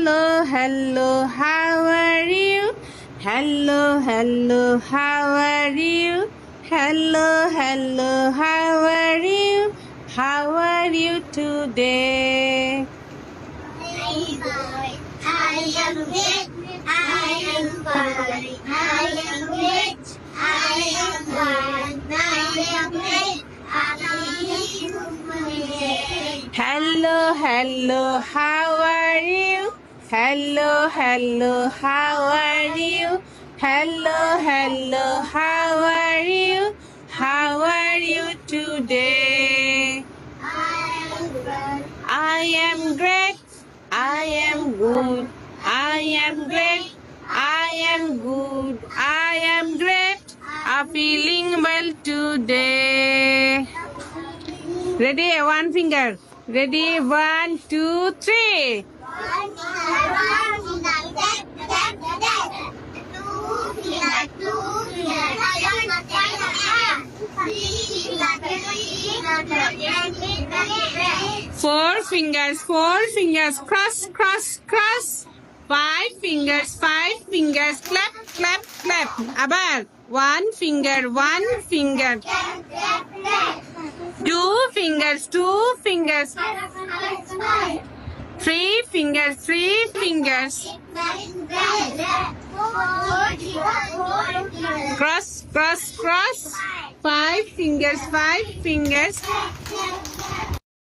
Hello, hello, how are you? Hello, hello, how are you? Hello, hello, how are you? How are you today? I am great. I am fine. I am great. I am fine. I am great. Hello, hello, how are you? Hello, hello, how are you? Hello, hello, how are you? How are you today? I am great. I am good. I am great. I am good. I am great. I'm feeling well today. Ready? One finger. Ready? 1, 2, 3. Four fingers. Cross, cross, cross. 5 fingers. Clap, clap, clap. Abar. One finger. 2 fingers. 3 fingers. Cross, cross, cross. 5 fingers.